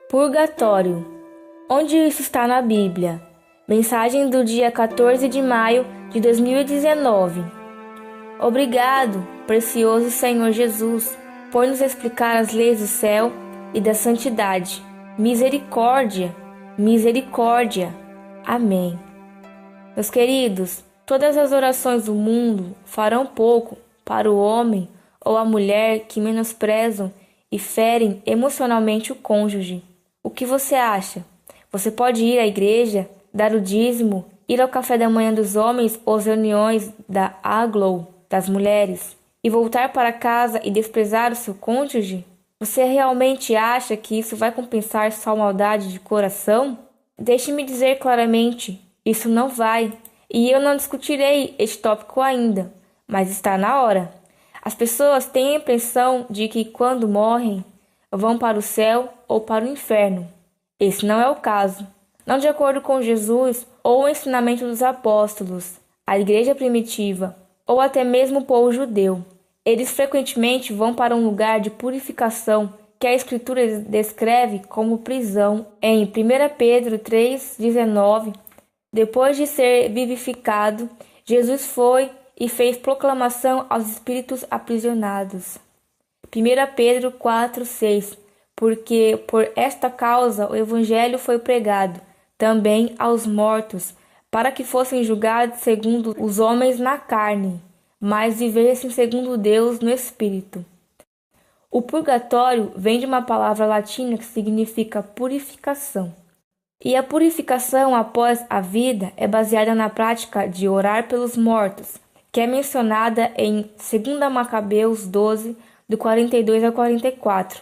Purgatório. Onde isso está na Bíblia? Mensagem do dia 14 de maio de 2019. Obrigado, precioso Senhor Jesus, por nos explicar as leis do céu e da santidade. Misericórdia, misericórdia. Amém. Meus queridos, todas as orações do mundo farão pouco para o homem ou a mulher que menosprezam e ferem emocionalmente o cônjuge. O que você acha? Você pode ir à igreja, dar o dízimo, ir ao café da manhã dos homens ou às reuniões da Aglow das mulheres e voltar para casa e desprezar o seu cônjuge? Você realmente acha que isso vai compensar sua maldade de coração? Deixe-me dizer claramente, isso não vai. E eu não discutirei este tópico ainda, mas está na hora. As pessoas têm a impressão de que quando morrem, vão para o céu ou para o inferno. Esse não é o caso. Não de acordo com Jesus ou o ensinamento dos apóstolos, a igreja primitiva ou até mesmo o povo judeu. Eles frequentemente vão para um lugar de purificação que a Escritura descreve como prisão em 1 Pedro 3,19. Depois de ser vivificado, Jesus foi e fez proclamação aos espíritos aprisionados. 1 Pedro 4,6. Porque por esta causa o Evangelho foi pregado também aos mortos, para que fossem julgados segundo os homens na carne, mas vivessem segundo Deus no Espírito. O purgatório vem de uma palavra latina que significa purificação. E a purificação após a vida é baseada na prática de orar pelos mortos, que é mencionada em 2 Macabeus 12, do 42 ao 44.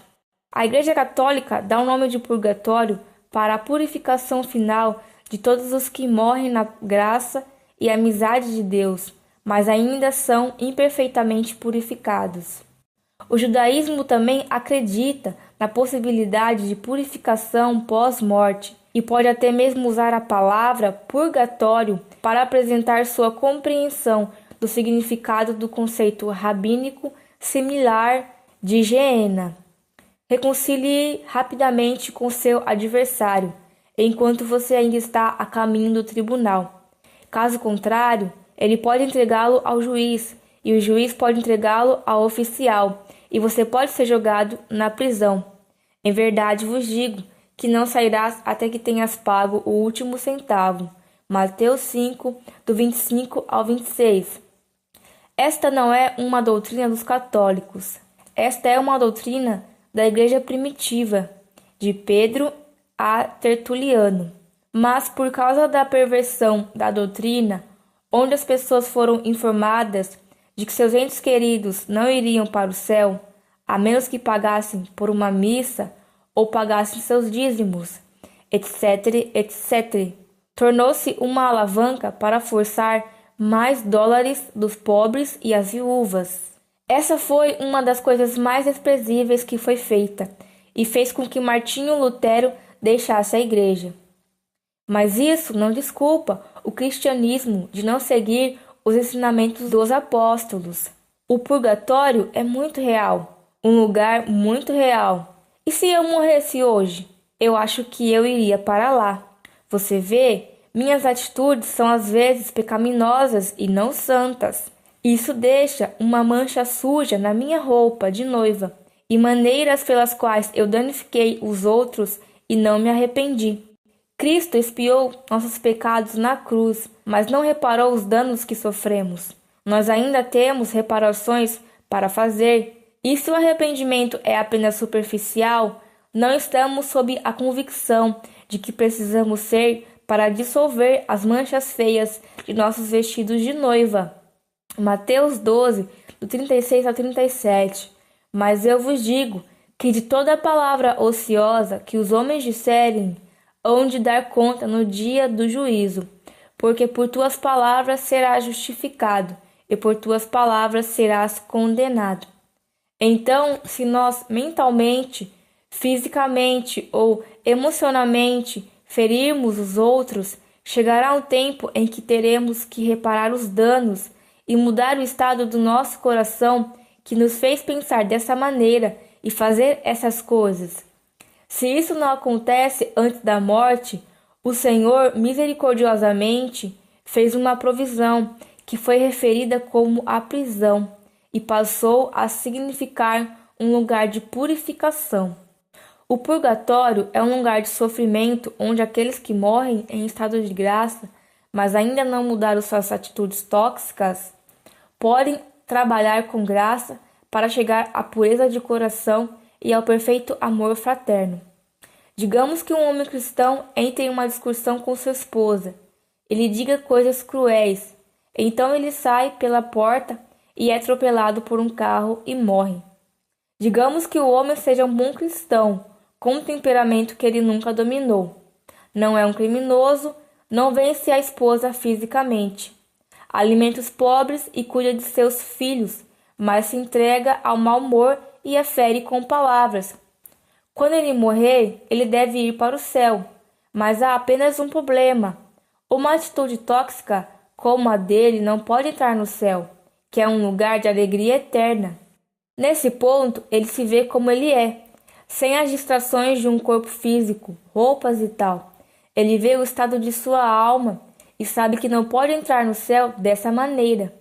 A Igreja Católica dá o nome de purgatório para a purificação final de todos os que morrem na graça e amizade de Deus, mas ainda são imperfeitamente purificados. O judaísmo também acredita na possibilidade de purificação pós-morte e pode até mesmo usar a palavra purgatório para apresentar sua compreensão do significado do conceito rabínico similar de Geena. Reconcilie rapidamente com seu adversário, enquanto você ainda está a caminho do tribunal. Caso contrário, ele pode entregá-lo ao juiz, e o juiz pode entregá-lo ao oficial, e você pode ser jogado na prisão. Em verdade vos digo que não sairás até que tenhas pago o último centavo. Mateus 5, do 25 ao 26. Esta não é uma doutrina dos católicos. Esta é uma doutrina da Igreja Primitiva, de Pedro a Tertuliano. Mas por causa da perversão da doutrina, onde as pessoas foram informadas de que seus entes queridos não iriam para o céu, a menos que pagassem por uma missa ou pagassem seus dízimos, etc., etc., tornou-se uma alavanca para forçar mais dólares dos pobres e as viúvas. Essa foi uma das coisas mais desprezíveis que foi feita e fez com que Martinho Lutero deixasse a igreja. Mas isso não desculpa o cristianismo de não seguir os ensinamentos dos apóstolos. O purgatório é muito real, um lugar muito real. E se eu morresse hoje? Eu acho que eu iria para lá. Você vê, minhas atitudes são às vezes pecaminosas e não santas. Isso deixa uma mancha suja na minha roupa de noiva e maneiras pelas quais eu danifiquei os outros e não me arrependi. Cristo expiou nossos pecados na cruz, mas não reparou os danos que sofremos. Nós ainda temos reparações para fazer. E se o arrependimento é apenas superficial, não estamos sob a convicção de que precisamos ser para dissolver as manchas feias de nossos vestidos de noiva. Mateus 12, do 36 ao 37. Mas eu vos digo que de toda palavra ociosa que os homens disserem, hão de dar conta no dia do juízo, porque por tuas palavras serás justificado, e por tuas palavras serás condenado. Então, se nós mentalmente, fisicamente ou emocionalmente ferirmos os outros, chegará um tempo em que teremos que reparar os danos e mudar o estado do nosso coração que nos fez pensar dessa maneira e fazer essas coisas. Se isso não acontece antes da morte, o Senhor misericordiosamente fez uma provisão que foi referida como a prisão e passou a significar um lugar de purificação. O purgatório é um lugar de sofrimento onde aqueles que morrem em estado de graça, mas ainda não mudaram suas atitudes tóxicas, podem trabalhar com graça para chegar à pureza de coração e ao perfeito amor fraterno. Digamos que um homem cristão entre em uma discussão com sua esposa e lhe diga coisas cruéis. Então ele sai pela porta e é atropelado por um carro e morre. Digamos que o homem seja um bom cristão, com um temperamento que ele nunca dominou. Não é um criminoso, não vence a esposa fisicamente. Alimenta os pobres e cuida de seus filhos, mas se entrega ao mau humor e a fere com palavras. Quando ele morrer, ele deve ir para o céu, mas há apenas um problema. Uma atitude tóxica como a dele não pode entrar no céu, que é um lugar de alegria eterna. Nesse ponto, ele se vê como ele é, sem as distrações de um corpo físico, roupas e tal. Ele vê o estado de sua alma e sabe que não pode entrar no céu dessa maneira.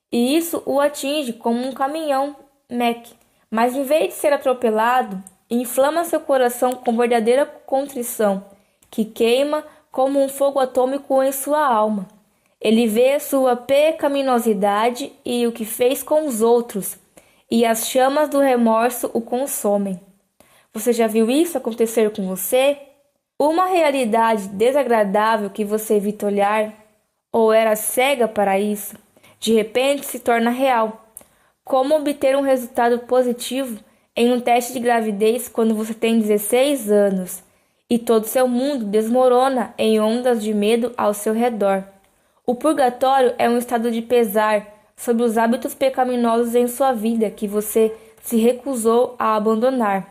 E isso o atinge como um caminhão Mack. Mas em vez de ser atropelado, inflama seu coração com verdadeira contrição, que queima como um fogo atômico em sua alma. Ele vê sua pecaminosidade e o que fez com os outros, e as chamas do remorso o consomem. Você já viu isso acontecer com você? Uma realidade desagradável que você evita olhar, ou era cega para isso, de repente se torna real. Como obter um resultado positivo em um teste de gravidez quando você tem 16 anos e todo seu mundo desmorona em ondas de medo ao seu redor? O purgatório é um estado de pesar sobre os hábitos pecaminosos em sua vida que você se recusou a abandonar,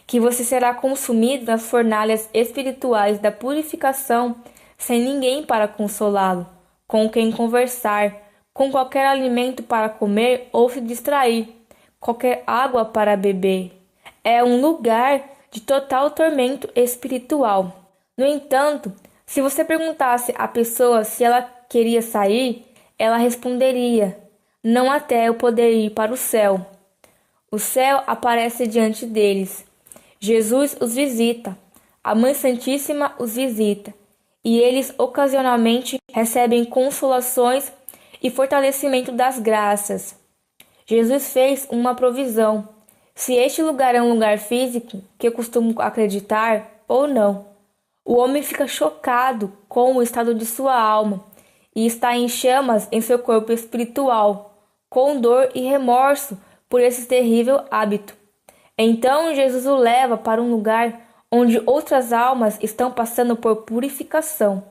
que você será consumido nas fornalhas espirituais da purificação sem ninguém para consolá-lo, com quem conversar, com qualquer alimento para comer ou se distrair, qualquer água para beber. É um lugar de total tormento espiritual. No entanto, se você perguntasse à pessoa se ela queria sair, ela responderia: não até eu poder ir para o céu. O céu aparece diante deles. Jesus os visita. A Mãe Santíssima os visita. E eles ocasionalmente recebem consolações e fortalecimento das graças. Jesus fez uma provisão. Se este lugar é um lugar físico, que eu costumo acreditar, ou não, o homem fica chocado com o estado de sua alma e está em chamas em seu corpo espiritual, com dor e remorso por esse terrível hábito. Então Jesus o leva para um lugar onde outras almas estão passando por purificação,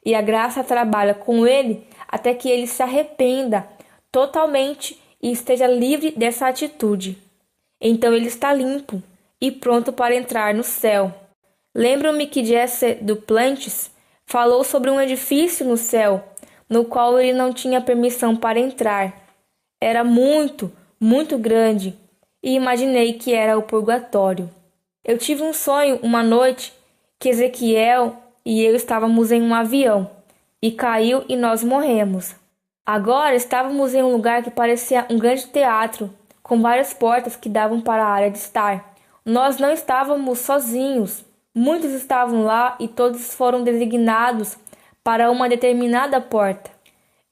e a graça trabalha com ele até que ele se arrependa totalmente e esteja livre dessa atitude. Então ele está limpo e pronto para entrar no céu. Lembro-me que Jesse Duplantis falou sobre um edifício no céu, no qual ele não tinha permissão para entrar. Era muito, muito grande, e imaginei que era o purgatório. Eu tive um sonho uma noite que Ezequiel e eu estávamos em um avião, e caiu e nós morremos. Agora estávamos em um lugar que parecia um grande teatro, com várias portas que davam para a área de estar. Nós não estávamos sozinhos. Muitos estavam lá e todos foram designados para uma determinada porta.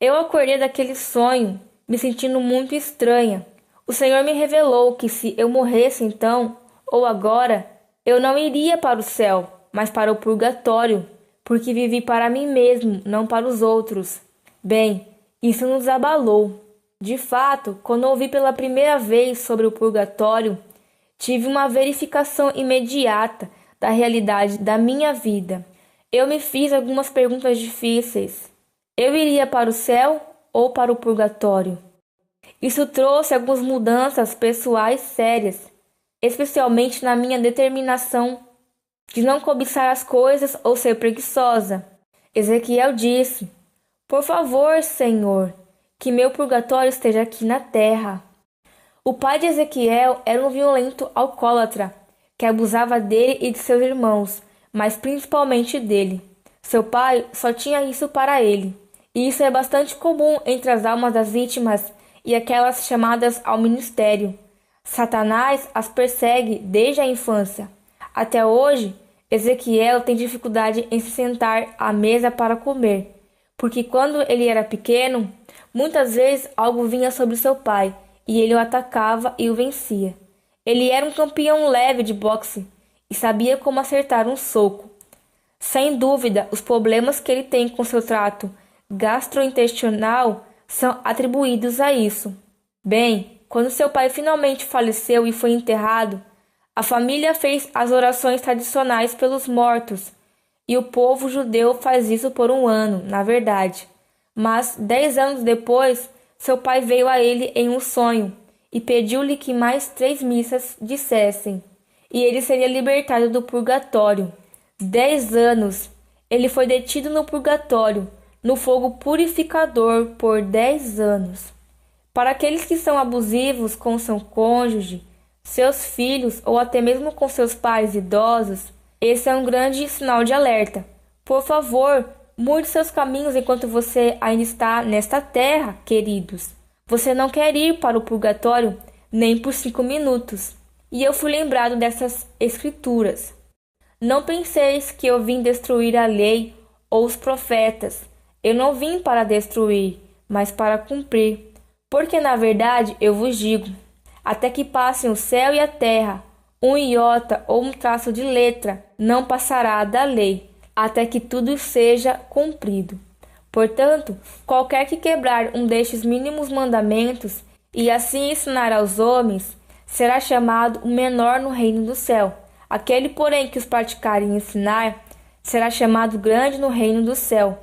Eu acordei daquele sonho, me sentindo muito estranha. O Senhor me revelou que se eu morresse então, ou agora, eu não iria para o céu, mas para o purgatório, porque vivi para mim mesmo, não para os outros. Bem, isso nos abalou. De fato, quando ouvi pela primeira vez sobre o purgatório, tive uma verificação imediata da realidade da minha vida. Eu me fiz algumas perguntas difíceis. Eu iria para o céu ou para o purgatório? Isso trouxe algumas mudanças pessoais sérias, especialmente na minha determinação de não cobiçar as coisas ou ser preguiçosa. Ezequiel disse: por favor, Senhor, que meu purgatório esteja aqui na terra. O pai de Ezequiel era um violento alcoólatra que abusava dele e de seus irmãos, mas principalmente dele. Seu pai só tinha isso para ele, e isso é bastante comum entre as almas das vítimas e aquelas chamadas ao ministério. Satanás as persegue desde a infância. Até hoje, Ezequiel tem dificuldade em se sentar à mesa para comer, porque quando ele era pequeno, muitas vezes algo vinha sobre seu pai e ele o atacava e o vencia. Ele era um campeão leve de boxe e sabia como acertar um soco. Sem dúvida, os problemas que ele tem com seu trato gastrointestinal são atribuídos a isso. Bem, quando seu pai finalmente faleceu e foi enterrado, a família fez as orações tradicionais pelos mortos, e o povo judeu faz isso por um ano, na verdade. Mas 10 anos depois, seu pai veio a ele em um sonho e pediu-lhe que mais 3 missas dissessem, e ele seria libertado do purgatório. 10 anos. Ele foi detido no purgatório, no fogo purificador, por 10 anos. Para aqueles que são abusivos com seu cônjuge, seus filhos ou até mesmo com seus pais idosos, esse é um grande sinal de alerta. Por favor, mude seus caminhos enquanto você ainda está nesta terra, queridos. Você não quer ir para o purgatório nem por 5 minutos. E eu fui lembrado dessas escrituras. Não penseis que eu vim destruir a lei ou os profetas. Eu não vim para destruir, mas para cumprir. Porque na verdade eu vos digo, até que passem o céu e a terra, um iota ou um traço de letra não passará da lei, até que tudo seja cumprido. Portanto, qualquer que quebrar um destes mínimos mandamentos e assim ensinar aos homens, será chamado o menor no reino do céu. Aquele, porém, que os praticar e ensinar, será chamado grande no reino do céu.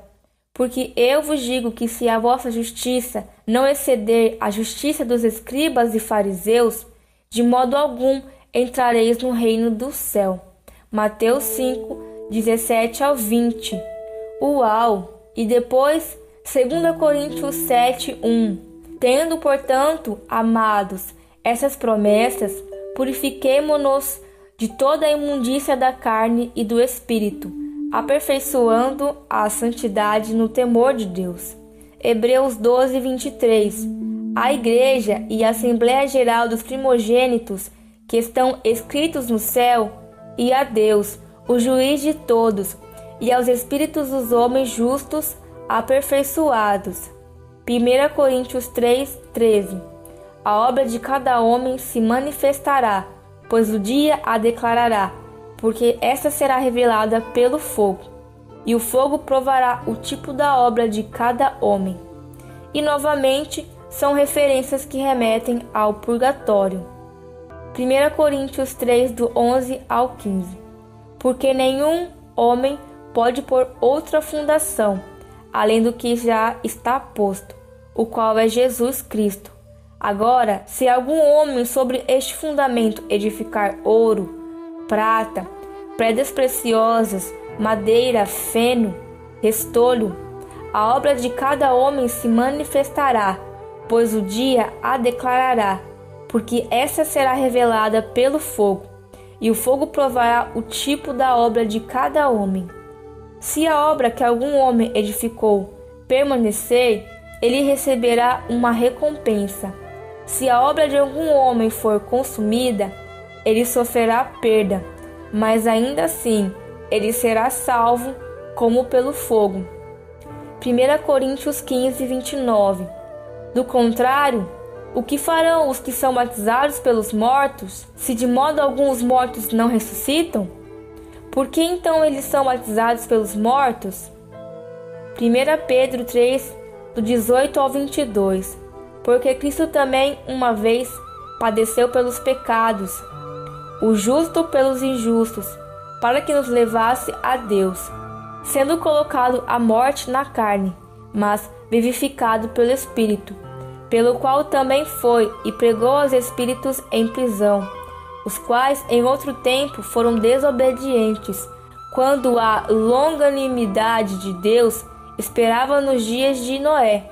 Porque eu vos digo que se a vossa justiça não exceder a justiça dos escribas e fariseus, de modo algum entrareis no reino do céu. Mateus 5, 17 ao 20. Uau! E depois, 2 Coríntios 7, 1. Tendo, portanto, amados, essas promessas, purifiquemo-nos de toda a imundícia da carne e do espírito, aperfeiçoando a santidade no temor de Deus. Hebreus 12, 23. A Igreja e a Assembleia Geral dos Primogênitos, que estão escritos no céu, e a Deus, o juiz de todos, e aos espíritos dos homens justos, aperfeiçoados. 1 Coríntios 3, 13. A obra de cada homem se manifestará, pois o dia a declarará, porque esta será revelada pelo fogo, e o fogo provará o tipo da obra de cada homem. E novamente, são referências que remetem ao purgatório. 1 Coríntios 3, do 11 ao 15. Porque nenhum homem pode pôr outra fundação, além do que já está posto, o qual é Jesus Cristo. Agora, se algum homem sobre este fundamento edificar ouro, prata, pedras preciosas, madeira, feno, restolho, a obra de cada homem se manifestará, pois o dia a declarará, porque essa será revelada pelo fogo, e o fogo provará o tipo da obra de cada homem. Se a obra que algum homem edificou permanecer, ele receberá uma recompensa. Se a obra de algum homem for consumida, ele sofrerá perda, mas ainda assim ele será salvo como pelo fogo. 1 Coríntios 15, 29. Do contrário, o que farão os que são batizados pelos mortos, se de modo algum os mortos não ressuscitam? Por que então eles são batizados pelos mortos? 1 Pedro 3, do 18 ao 22. Porque Cristo também uma vez padeceu pelos pecados, o justo pelos injustos, para que nos levasse a Deus, sendo colocado à morte na carne, mas vivificado pelo Espírito, pelo qual também foi e pregou aos espíritos em prisão, os quais em outro tempo foram desobedientes, quando a longanimidade de Deus esperava nos dias de Noé,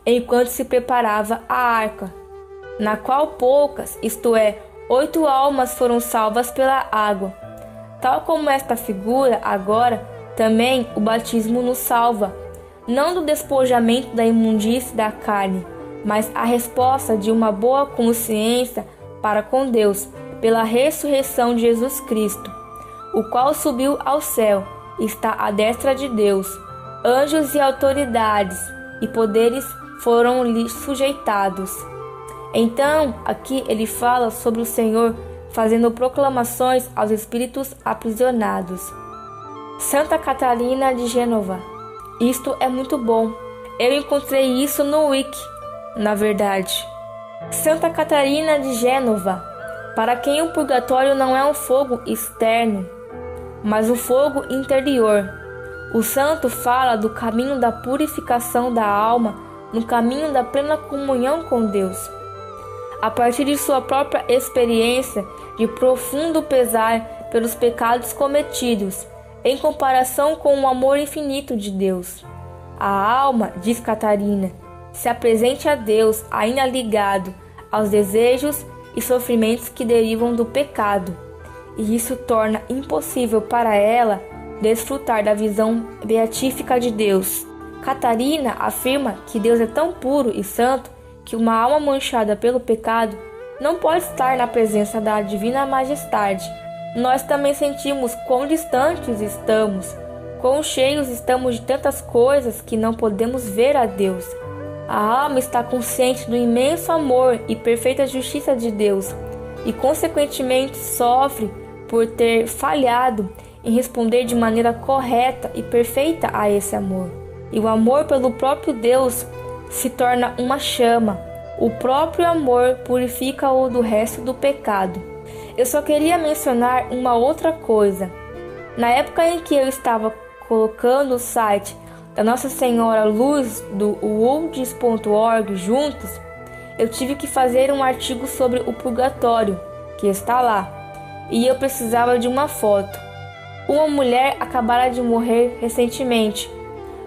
enquanto se preparava a arca, na qual poucas, isto é, 8 almas foram salvas pela água. Tal como esta figura, agora também o batismo nos salva, não do despojamento da imundície da carne, mas a resposta de uma boa consciência para com Deus, pela ressurreição de Jesus Cristo, o qual subiu ao céu e está à destra de Deus. Anjos e autoridades e poderes foram-lhe sujeitados. Então, aqui ele fala sobre o Senhor fazendo proclamações aos espíritos aprisionados. Santa Catarina de Gênova. Isto é muito bom. Eu encontrei isso no Wiki, na verdade. Santa Catarina de Gênova, para quem o purgatório não é um fogo externo, mas um fogo interior. O santo fala do caminho da purificação da alma, no caminho da plena comunhão com Deus. A partir de sua própria experiência de profundo pesar pelos pecados cometidos, em comparação com o amor infinito de Deus. A alma, diz Catarina, se apresente a Deus ainda ligado aos desejos e sofrimentos que derivam do pecado, e isso torna impossível para ela desfrutar da visão beatífica de Deus. Catarina afirma que Deus é tão puro e santo que uma alma manchada pelo pecado não pode estar na presença da Divina Majestade. Nós também sentimos quão distantes estamos, quão cheios estamos de tantas coisas que não podemos ver a Deus. A alma está consciente do imenso amor e perfeita justiça de Deus e, consequentemente, sofre por ter falhado em responder de maneira correta e perfeita a esse amor. E o amor pelo próprio Deus se torna uma chama. O próprio amor purifica-o do resto do pecado. Eu só queria mencionar uma outra coisa. Na época em que eu estava colocando o site da Nossa Senhora Luz do worlds.org juntos, eu tive que fazer um artigo sobre o purgatório, que está lá, e eu precisava de uma foto. Uma mulher acabara de morrer recentemente.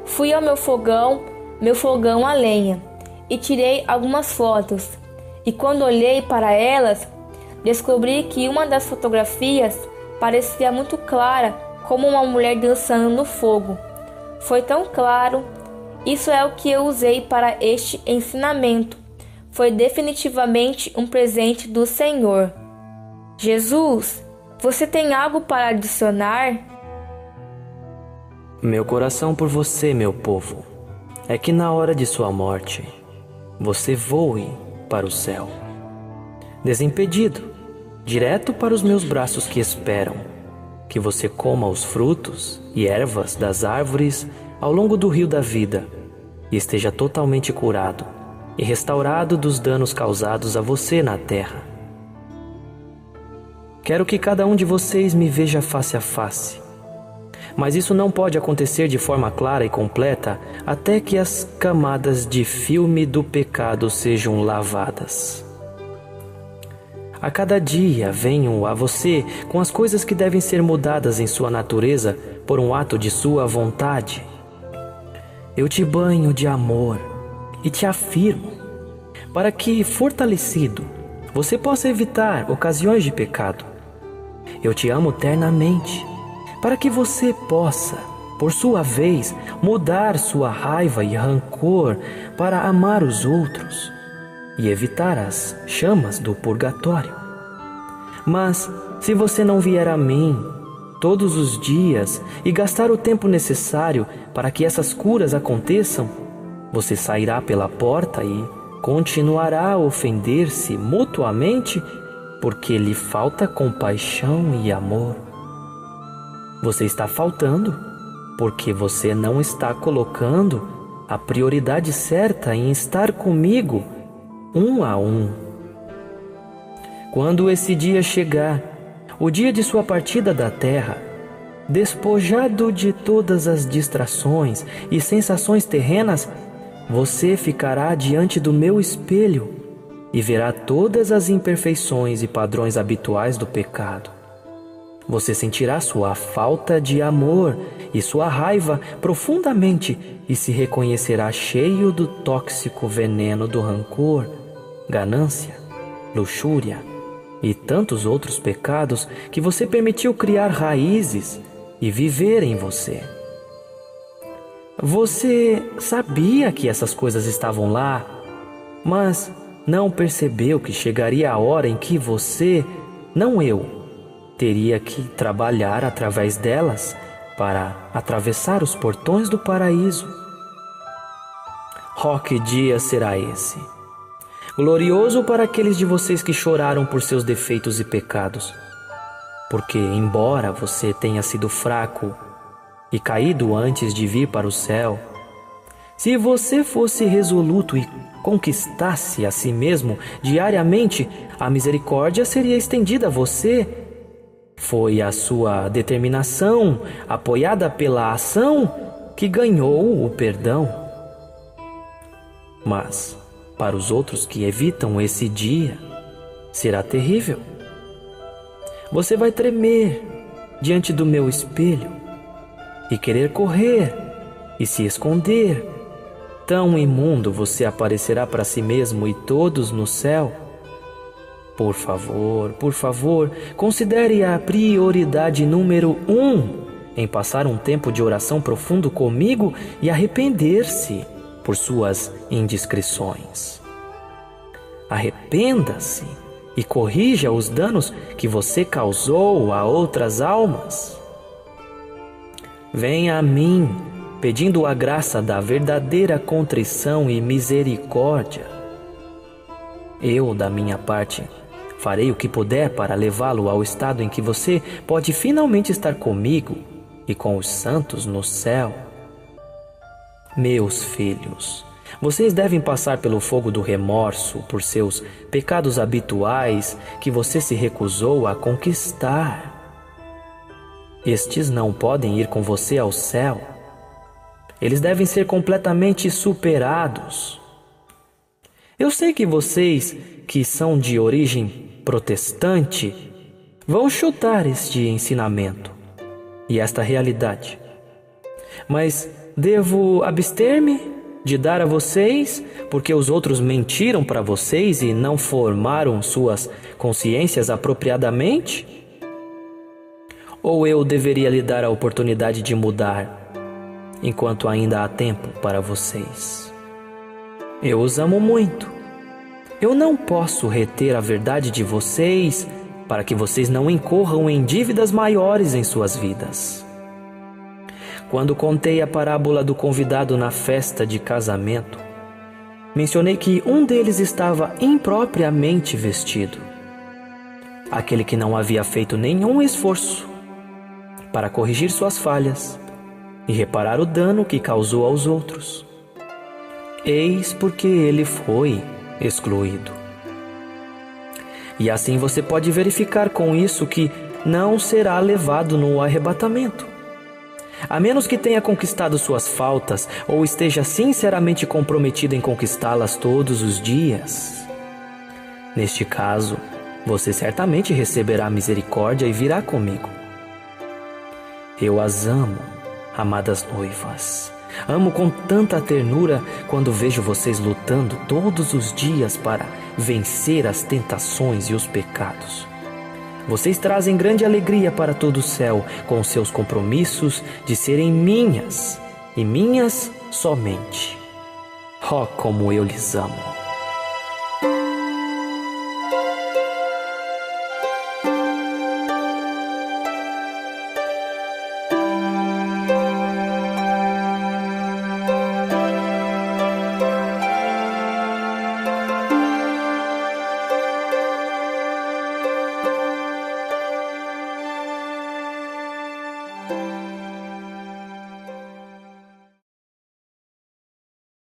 Fui ao meu fogão a lenha, e tirei algumas fotos. E quando olhei para elas, descobri que uma das fotografias parecia muito clara, como uma mulher dançando no fogo. Foi tão claro. Isso é o que eu usei para este ensinamento. Foi definitivamente um presente do Senhor. Jesus, você tem algo para adicionar? Meu coração por você, meu povo, é que na hora de sua morte, você voe para o céu, desimpedido, direto para os meus braços que esperam, que você coma os frutos e ervas das árvores ao longo do rio da vida e esteja totalmente curado e restaurado dos danos causados a você na terra. Quero que cada um de vocês me veja face a face, mas isso não pode acontecer de forma clara e completa até que as camadas de filme do pecado sejam lavadas. A cada dia venho a você com as coisas que devem ser mudadas em sua natureza por um ato de sua vontade. Eu te banho de amor e te afirmo, para que, fortalecido, você possa evitar ocasiões de pecado. Eu te amo ternamente, para que você possa, por sua vez, mudar sua raiva e rancor para amar os outros e evitar as chamas do purgatório. Mas, se você não vier a mim todos os dias e gastar o tempo necessário para que essas curas aconteçam, você sairá pela porta e continuará a ofender-se mutuamente porque lhe falta compaixão e amor. Você está faltando porque você não está colocando a prioridade certa em estar comigo um a um. Quando esse dia chegar, o dia de sua partida da terra, despojado de todas as distrações e sensações terrenas, você ficará diante do meu espelho e verá todas as imperfeições e padrões habituais do pecado. Você sentirá sua falta de amor e sua raiva profundamente e se reconhecerá cheio do tóxico veneno do rancor, ganância, luxúria, e tantos outros pecados que você permitiu criar raízes e viver em você. Você sabia que essas coisas estavam lá, mas não percebeu que chegaria a hora em que você, não eu, teria que trabalhar através delas para atravessar os portões do paraíso. Oh, que dia será esse! Glorioso para aqueles de vocês que choraram por seus defeitos e pecados, porque, embora você tenha sido fraco e caído antes de vir para o céu, se você fosse resoluto e conquistasse a si mesmo diariamente, a misericórdia seria estendida a você. Foi a sua determinação, apoiada pela ação, que ganhou o perdão. Mas, para os outros que evitam esse dia, será terrível. Você vai tremer diante do meu espelho e querer correr e se esconder. Tão imundo você aparecerá para si mesmo e todos no céu. Por favor, considere a prioridade número 1 em passar um tempo de oração profundo comigo e arrepender-se por suas indiscrições. Arrependa-se e corrija os danos que você causou a outras almas. Venha a mim, pedindo a graça da verdadeira contrição e misericórdia. Eu, da minha parte, farei o que puder para levá-lo ao estado em que você pode finalmente estar comigo e com os santos no céu. Meus filhos, vocês devem passar pelo fogo do remorso por seus pecados habituais que você se recusou a conquistar. Estes não podem ir com você ao céu. Eles devem ser completamente superados. Eu sei que vocês, que são de origem protestante, vão chutar este ensinamento e esta realidade. Mas devo abster-me de dar a vocês porque os outros mentiram para vocês e não formaram suas consciências apropriadamente? Ou eu deveria lhe dar a oportunidade de mudar, enquanto ainda há tempo para vocês? Eu os amo muito. Eu não posso reter a verdade de vocês para que vocês não incorram em dívidas maiores em suas vidas. Quando contei a parábola do convidado na festa de casamento, mencionei que um deles estava impropriamente vestido. Aquele que não havia feito nenhum esforço para corrigir suas falhas e reparar o dano que causou aos outros. Eis porque ele foi excluído. E assim você pode verificar com isso que não será levado no arrebatamento, a menos que tenha conquistado suas faltas ou esteja sinceramente comprometido em conquistá-las todos os dias. Neste caso, você certamente receberá misericórdia e virá comigo. Eu as amo, amadas noivas. Amo com tanta ternura quando vejo vocês lutando todos os dias para vencer as tentações e os pecados. Vocês trazem grande alegria para todo o céu com seus compromissos de serem minhas e minhas somente. Oh, como eu lhes amo!